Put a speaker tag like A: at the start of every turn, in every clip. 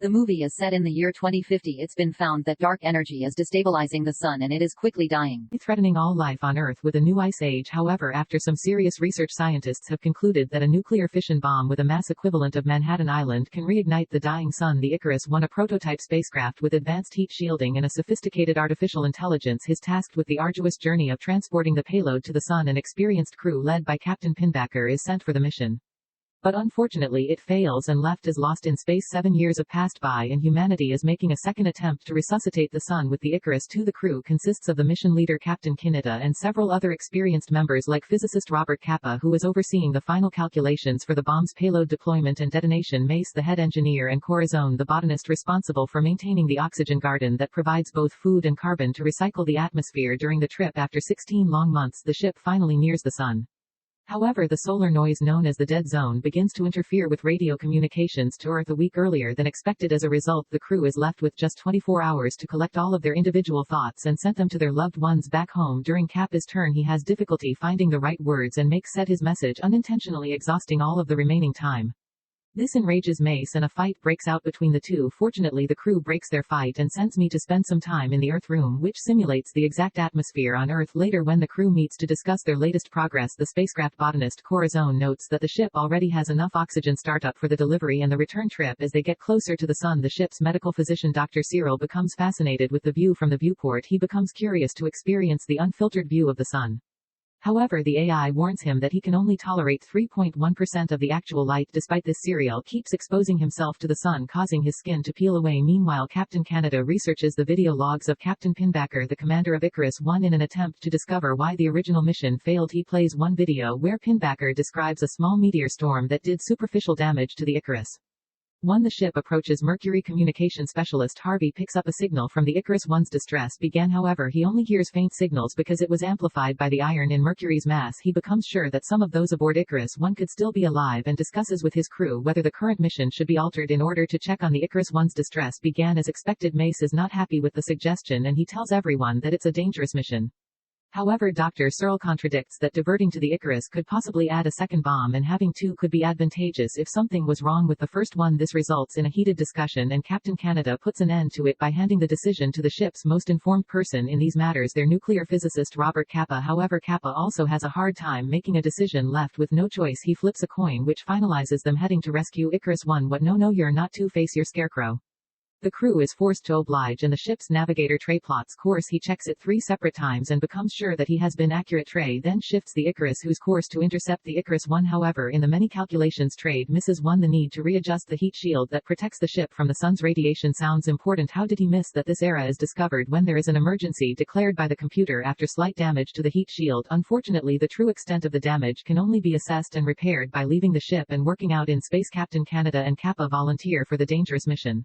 A: The movie is set in the year 2050. It's been found that dark energy is destabilizing the sun and it is quickly dying,
B: threatening all life on Earth with a new ice age. However, after some serious research, scientists have concluded that a nuclear fission bomb with a mass equivalent of Manhattan Island can reignite the dying sun. The Icarus I, a prototype spacecraft with advanced heat shielding and a sophisticated artificial intelligence, is tasked with the arduous journey of transporting the payload to the sun. An experienced crew led by Captain Pinbacker is sent for the mission. But unfortunately it fails and left is lost in space. 7 years have passed by and humanity is making a second attempt to resuscitate the sun with the Icarus II. The crew consists of the mission leader Captain Kineta and several other experienced members like physicist Robert Capa, who is overseeing the final calculations for the bomb's payload deployment and detonation, Mace, the head engineer, and Corazon, the botanist responsible for maintaining the oxygen garden that provides both food and carbon to recycle the atmosphere. During the trip, after 16 long months, the ship finally nears the sun. However, the solar noise known as the dead zone begins to interfere with radio communications to Earth a week earlier than expected. As a result, the crew is left with just 24 hours to collect all of their individual thoughts and send them to their loved ones back home. During Kappa's turn, he has difficulty finding the right words and makes said his message, unintentionally exhausting all of the remaining time. This enrages Mace and a fight breaks out between the two. Fortunately, the crew breaks their fight and sends me to spend some time in the Earth room, which simulates the exact atmosphere on Earth. Later, when the crew meets to discuss their latest progress, the spacecraft botanist Corazon notes that the ship already has enough oxygen startup for the delivery and the return trip. As they get closer to the sun, the ship's medical physician Dr. Cyril becomes fascinated with the view from the viewport. He becomes curious to experience the unfiltered view of the sun. However, the AI warns him that he can only tolerate 3.1% of the actual light. Despite this, Cyril keeps exposing himself to the sun, causing his skin to peel away. Meanwhile, Captain Canada researches the video logs of Captain Pinbacker, the commander of Icarus I, in an attempt to discover why the original mission failed. He plays one video where Pinbacker describes a small meteor storm that did superficial damage to the Icarus. When the ship approaches, Mercury communication specialist Harvey picks up a signal from the Icarus I's distress beacon. However, he only hears faint signals because it was amplified by the iron in Mercury's mass. He becomes sure that some of those aboard Icarus I could still be alive and discusses with his crew whether the current mission should be altered in order to check on the Icarus I's distress beacon. As expected, Mace is not happy with the suggestion and he tells everyone that it's a dangerous mission. However, Dr. Searle contradicts that diverting to the Icarus could possibly add a second bomb and having two could be advantageous if something was wrong with the first one. This results in a heated discussion and Captain Canada puts an end to it by handing the decision to the ship's most informed person in these matters, their nuclear physicist Robert Capa. However, Capa also has a hard time making a decision. Left with no choice, he flips a coin which finalizes them heading to rescue Icarus I. What? No, you're not Two-Face, your Scarecrow. The crew is forced to oblige and the ship's navigator Trey plots course. He checks it 3 separate times and becomes sure that he has been accurate. Trey then shifts the Icarus whose course to intercept the Icarus I. However, in the many calculations, Trey misses one: the need to readjust the heat shield that protects the ship from the sun's radiation. Sounds important. How did he miss that? This error is discovered when there is an emergency declared by the computer after slight damage to the heat shield. Unfortunately, the true extent of the damage can only be assessed and repaired by leaving the ship and working out in space. Captain Canada and Capa volunteer for the dangerous mission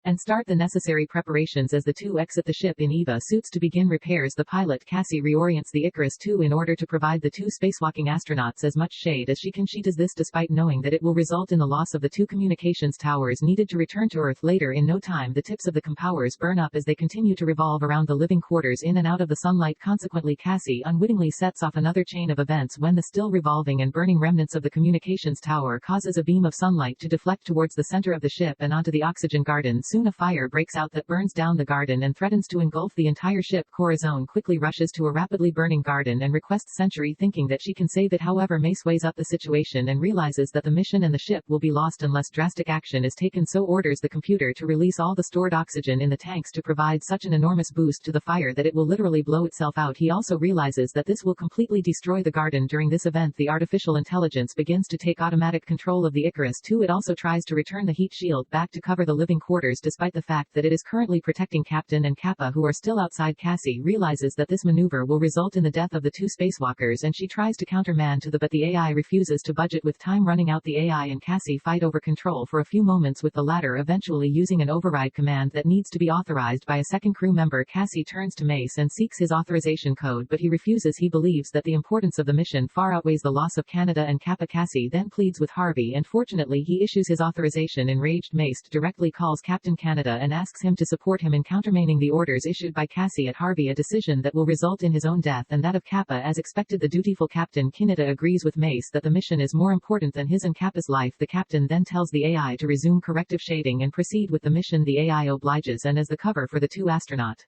B: and start the necessary preparations. As the two exit the ship in EVA suits to begin repairs, the pilot Cassie reorients the Icarus II in order to provide the 2 spacewalking astronauts as much shade as she can. She does this despite knowing that it will result in the loss of the 2 communications towers needed to return to Earth. Later, in no time, the tips of the compowers burn up as they continue to revolve around the living quarters in and out of the sunlight. Consequently, Cassie unwittingly sets off another chain of events when the still revolving and burning remnants of the communications tower causes a beam of sunlight to deflect towards the center of the ship and onto the oxygen garden. Soon a fire breaks out that burns down the garden and threatens to engulf the entire ship. Corazon quickly rushes to a rapidly burning garden and requests Century, thinking that she can save it. However, Mace weighs up the situation and realizes that the mission and the ship will be lost unless drastic action is taken, so orders the computer to release all the stored oxygen in the tanks to provide such an enormous boost to the fire that it will literally blow itself out. He also realizes that this will completely destroy the garden. During this event, the artificial intelligence begins to take automatic control of the Icarus II. It also tries to return the heat shield back to cover the living quarters despite the fact that it is currently protecting Captain and Capa, who are still outside. Cassie realizes that this maneuver will result in the death of the 2 spacewalkers and she tries to countermand to but the AI refuses to budget. With time running out, the AI and Cassie fight over control for a few moments, with the latter eventually using an override command that needs to be authorized by a second crew member. Cassie turns to Mace and seeks his authorization code, but he refuses. He believes that the importance of the mission far outweighs the loss of Canada and Capa. Cassie then pleads with Harvey and fortunately he issues his authorization. Enraged, Mace directly calls Captain Captain Canada and asks him to support him in countermanding the orders issued by Cassie at Harvey, a decision that will result in his own death and that of Kappa. As expected, the dutiful Captain Canada agrees with Mace that the mission is more important than his and Kappa's life. The Captain then tells the AI to resume corrective shading and proceed with the mission. The AI obliges, and as the cover for the two astronauts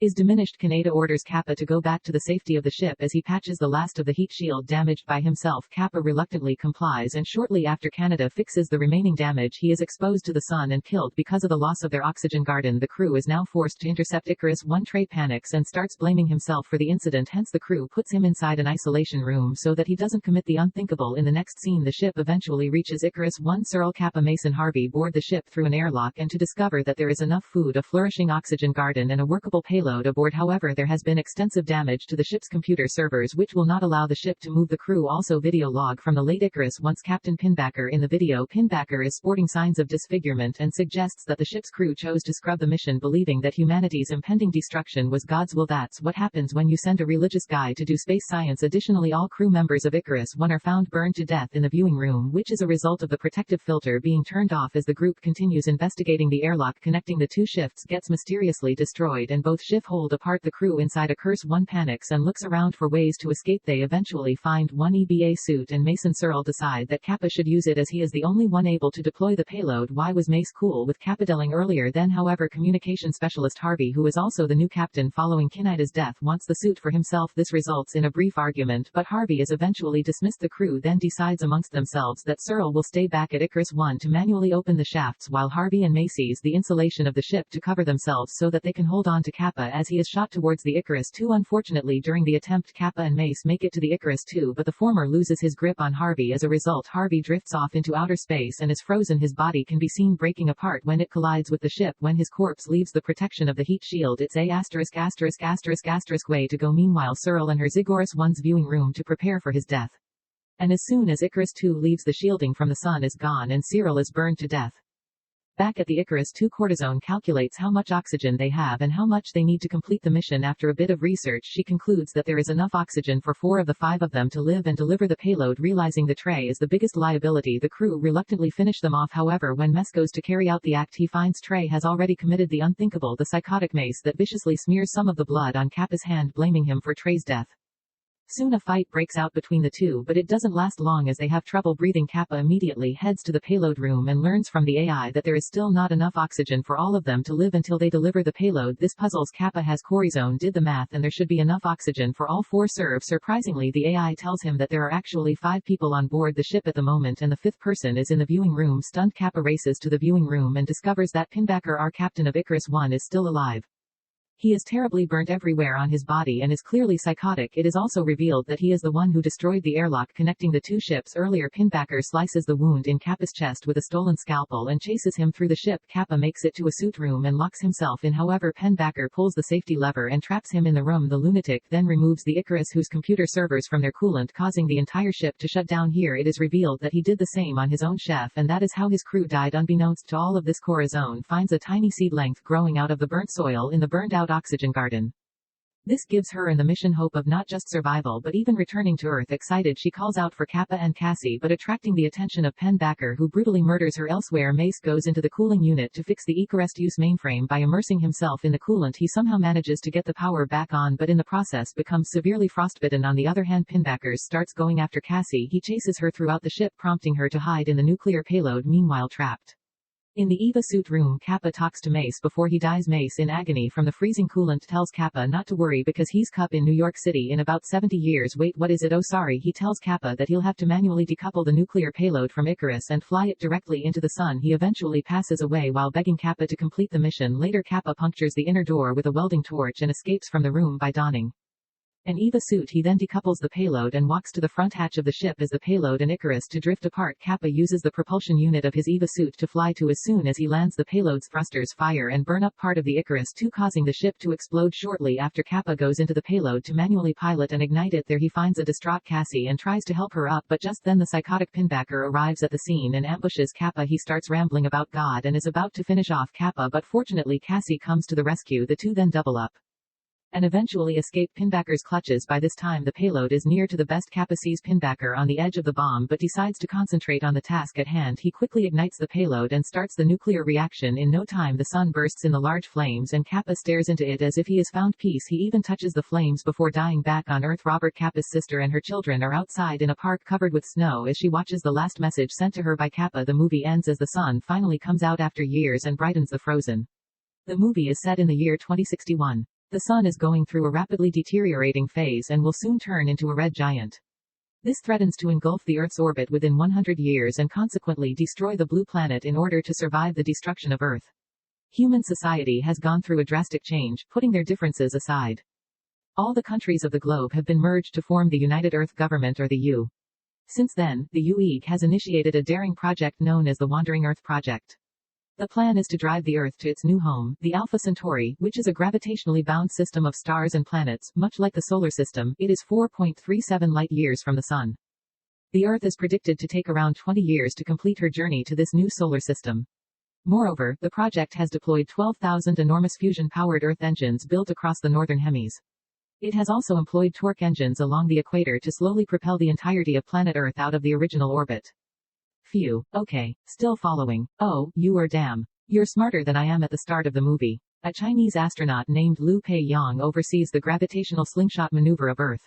B: is diminished, Kaneda orders Kappa to go back to the safety of the ship as he patches the last of the heat shield damaged by himself. Kappa reluctantly complies, and shortly after Kaneda fixes the remaining damage, he is exposed to the sun and killed because of the loss of their oxygen garden. The crew is now forced to intercept Icarus. One Trey panics and starts blaming himself for the incident, hence the crew puts him inside an isolation room so that he doesn't commit the unthinkable. In the next scene, the ship eventually reaches Icarus. One Searle, Kappa, Mason, Harvey board the ship through an airlock and to discover that there is enough food, a flourishing oxygen garden, and a workable payload aboard. However, there has been extensive damage to the ship's computer servers which will not allow the ship to move. The crew also video log from the late Icarus once Captain Pinbacker. In the video, Pinbacker is sporting signs of disfigurement and suggests that the ship's crew chose to scrub the mission believing that humanity's impending destruction was God's will. That's what happens when you send a religious guy to do space science. Additionally, all crew members of Icarus 1 are found burned to death in the viewing room, which is a result of the protective filter being turned off. As the group continues investigating, the airlock connecting the two shifts gets mysteriously destroyed and both shifts hold apart. The crew inside Icarus 1 panics and looks around for ways to escape. They eventually find one EBA suit, and Mason Searle decide that Kappa should use it as he is the only one able to deploy the payload. Why was Mace cool with Kappa dealing earlier then? However, communication specialist Harvey, who is also the new captain following Kinida's death, wants the suit for himself. This results in a brief argument, but Harvey is eventually dismissed. The crew then decides amongst themselves that Searle will stay back at Icarus 1 to manually open the shafts while Harvey and Mace use the insulation of the ship to cover themselves so that they can hold on to Kappa as he is shot towards the Icarus 2. Unfortunately, during the attempt, Kappa and Mace make it to the Icarus 2, but the former loses his grip on Harvey. As a result, Harvey drifts off into outer space and is frozen. His body can be seen breaking apart when it collides with the ship. When his corpse leaves the protection of the heat shield, it's a way to go. Meanwhile, Searle enters Icarus 1's viewing room to prepare for his death. And as soon as Icarus 2 leaves, the shielding from the sun is gone and Searle is burned to death. Back at the Icarus 2, Cortisone calculates how much oxygen they have and how much they need to complete the mission. After a bit of research, she concludes that there is enough oxygen for 4 of the 5 of them to live and deliver the payload. Realizing the Trey is the biggest liability, the crew reluctantly finish them off. However, when Mess goes to carry out the act, he finds Trey has already committed the unthinkable, the psychotic Mace that viciously smears some of the blood on Kappa's hand, blaming him for Trey's death. Soon a fight breaks out between the two, but it doesn't last long as they have trouble breathing. Kappa immediately heads to the payload room and learns from the AI that there is still not enough oxygen for all of them to live until they deliver the payload. This puzzles Kappa as Cortisone did the math and there should be enough oxygen for all 4 serve. Surprisingly, the AI tells him that there are actually 5 people on board the ship at the moment and the 5th person is in the viewing room. Stunned, Kappa races to the viewing room and discovers that Pinbacker, our captain of Icarus 1, is still alive. He is terribly burnt everywhere on his body and is clearly psychotic. It is also revealed that he is the one who destroyed the airlock connecting the two ships earlier. Pinbacker slices the wound in Kappa's chest with a stolen scalpel and chases him through the ship. Kappa makes it to a suit room and locks himself in. However, Pinbacker pulls the safety lever and traps him in the room. The lunatic then removes the Icarus whose computer servers from their coolant, causing the entire ship to shut down. Here it is revealed that he did the same on his own chef, and that is how his crew died. Unbeknownst to all of this, Corazon finds a tiny seed length growing out of the burnt soil in the burned out oxygen garden. This gives her and the mission hope of not just survival but even returning to Earth. Excited, she calls out for Kappa and Cassie, but attracting the attention of Pinbacker, who brutally murders her. Elsewhere, Mace goes into the cooling unit to fix the Icarus use mainframe. By immersing himself in the coolant, he somehow manages to get the power back on, but in the process becomes severely frostbitten. On the other hand, Pinbacker starts going after Cassie. He chases her throughout the ship, prompting her to hide in the nuclear payload. Meanwhile, trapped in the EVA suit room, Kappa talks to Mace before he dies. Mace, in agony from the freezing coolant, tells Kappa not to worry because he's Cup in New York City in about 70 years. Wait, what is it? Oh sorry. He tells Kappa that he'll have to manually decouple the nuclear payload from Icarus and fly it directly into the sun. He eventually passes away while begging Kappa to complete the mission. Later, Kappa punctures the inner door with a welding torch and escapes from the room by donning an EVA suit. He then decouples the payload and walks to the front hatch of the ship as the payload and Icarus to drift apart. Kappa uses the propulsion unit of his EVA suit to fly to. As soon as he lands, the payload's thrusters fire and burn up part of the Icarus 2, causing the ship to explode. Shortly after, Kappa goes into the payload to manually pilot and ignite it. There he finds a distraught Cassie and tries to help her up, but just then the psychotic Pinbacker arrives at the scene and ambushes Kappa. He starts rambling about God and is about to finish off Kappa, but fortunately Cassie comes to the rescue. The two then double up. and eventually escape Pinbacker's clutches. By this time the payload is near to the best. Kappa sees Pinbacker on the edge of the bomb but decides to concentrate on the task at hand. He quickly ignites the payload and starts the nuclear reaction. In no time the sun bursts in the large flames and Kappa stares into it as if he has found peace. He even touches the flames before dying. Back on Earth, Robert, Kappa's sister, and her children are outside in a park covered with snow as she watches the last message sent to her by Kappa. The movie ends as the sun finally comes out after years and brightens the frozen. The movie is set in the year 2061. The sun is going through a rapidly deteriorating phase and will soon turn into a red giant. This threatens to engulf the Earth's orbit within 100 years and consequently destroy the blue planet in order to survive the destruction of Earth. Human society has gone through a drastic change, putting their differences aside. All the countries of the globe have been merged to form the United Earth Government, or the U. Since then, the UEG has initiated a daring project known as the Wandering Earth Project. The plan is to drive the Earth to its new home, the Alpha Centauri, which is a gravitationally bound system of stars and planets. Much like the Solar System, it is 4.37 light-years from the Sun. The Earth is predicted to take around 20 years to complete her journey to this new solar system. Moreover, the project has deployed 12,000 enormous fusion-powered Earth engines built across the northern hemis. It has also employed torque engines along the equator to slowly propel the entirety of planet Earth out of the original orbit. Phew, okay, still following. Oh, you are damn. You're smarter than I am at the start of the movie. A Chinese astronaut named Liu Pei-yang oversees the gravitational slingshot maneuver of Earth,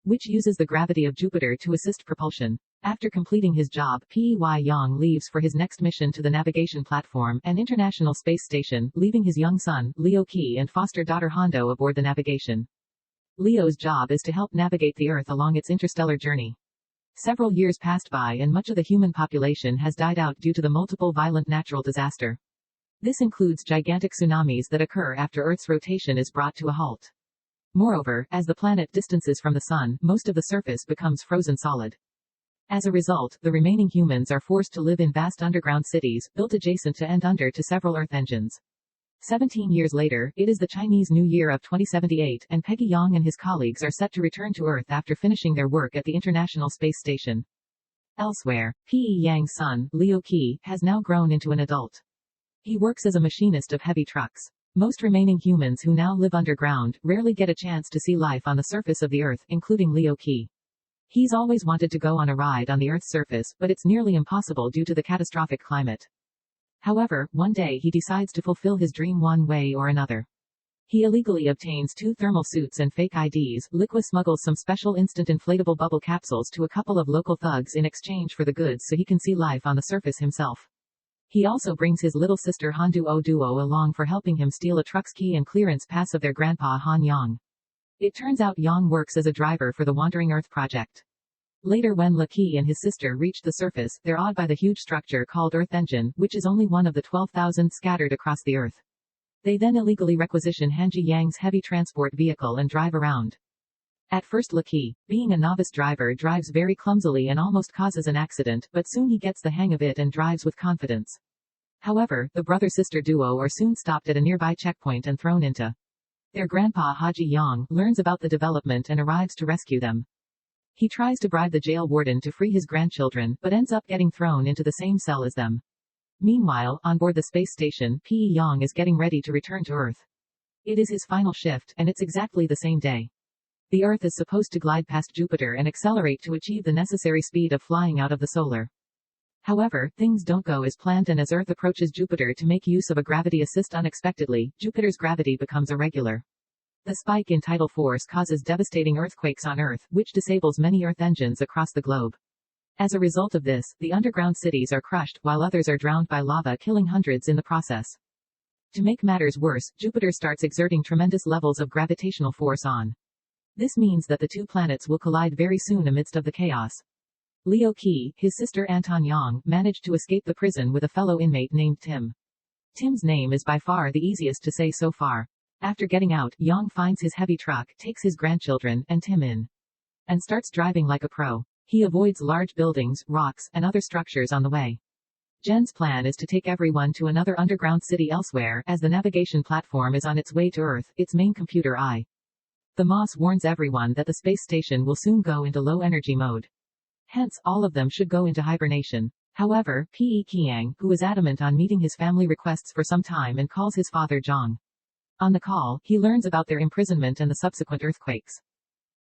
B: which uses the gravity of Jupiter to assist propulsion. After completing his job, Pei-yang leaves for his next mission to the navigation platform, an international space station, leaving his young son, Leo Qi, and foster daughter Hondo aboard the navigation. Leo's job is to help navigate the Earth along its interstellar journey. Several years passed by and much of the human population has died out due to the multiple violent natural disaster. This includes gigantic tsunamis that occur after Earth's rotation is brought to a halt. Moreover, as the planet distances from the Sun, most of the surface becomes frozen solid. As a result, the remaining humans are forced to live in vast underground cities, built adjacent to and under to several Earth engines. 17 years later, it is the Chinese New Year of 2078, and Peggy Yang and his colleagues are set to return to Earth after finishing their work at the International Space Station. Elsewhere, Pei-yang's son, Leo Qi, has now grown into an adult. He works as a machinist of heavy trucks. Most remaining humans who now live underground rarely get a chance to see life on the surface of the Earth, including Leo Qi. He's always wanted to go on a ride on the Earth's surface, but it's nearly impossible due to the catastrophic climate. However, one day he decides to fulfill his dream one way or another. He illegally obtains 2 thermal suits and fake IDs, liquid smuggles some special instant inflatable bubble capsules to a couple of local thugs in exchange for the goods so he can see life on the surface himself. He also brings his little sister Handuo Duo along for helping him steal a truck's key and clearance pass of their grandpa Han Yang. It turns out Yang works as a driver for the Wandering Earth Project. Later, when Lucky and his sister reach the surface, they're awed by the huge structure called Earth Engine, which is only one of the 12,000 scattered across the Earth. They then illegally requisition Hanji Yang's heavy transport vehicle and drive around. At first Lucky, being a novice driver, drives very clumsily and almost causes an accident, but soon he gets the hang of it and drives with confidence. However, the brother-sister duo are soon stopped at a nearby checkpoint and thrown into. Their grandpa Haji Yang learns about the development and arrives to rescue them. He tries to bribe the jail warden to free his grandchildren, but ends up getting thrown into the same cell as them. Meanwhile, on board the space station, Pei-yang is getting ready to return to Earth. It is his final shift, and it's exactly the same day. The Earth is supposed to glide past Jupiter and accelerate to achieve the necessary speed of flying out of the solar. However, things don't go as planned, and as Earth approaches Jupiter to make use of a gravity assist unexpectedly, Jupiter's gravity becomes irregular. The spike in tidal force causes devastating earthquakes on Earth, which disables many Earth engines across the globe. As a result of this, the underground cities are crushed, while others are drowned by lava, killing hundreds in the process. To make matters worse, Jupiter starts exerting tremendous levels of gravitational force on. This means that the two planets will collide very soon amidst of the chaos. Leo Qi, his sister Anton Yang, managed to escape the prison with a fellow inmate named Tim. Tim's name is by far the easiest to say so far. After getting out, Yang finds his heavy truck, takes his grandchildren, and Tim in, and starts driving like a pro. He avoids large buildings, rocks, and other structures on the way. Jen's plan is to take everyone to another underground city elsewhere, as the navigation platform is on its way to Earth, its main computer eye. The Moss warns everyone that the space station will soon go into low-energy mode. Hence, all of them should go into hibernation. However, Pei Qiang, who is adamant on meeting his family requests for some time and calls his father Zhang. On the call, he learns about their imprisonment and the subsequent earthquakes.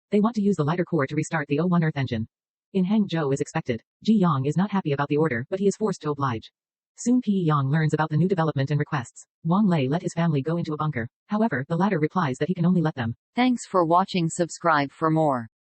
B: They want to use the lighter core to restart the O1 Earth engine. In Hangzhou is expected. Ji Yang is not happy about the order, but he is forced to oblige. Soon Pi Yang learns about the new development and requests. Wang Lei let his family go into a bunker. However, the latter replies that he can only let them.
A: Thanks for watching. Subscribe for more.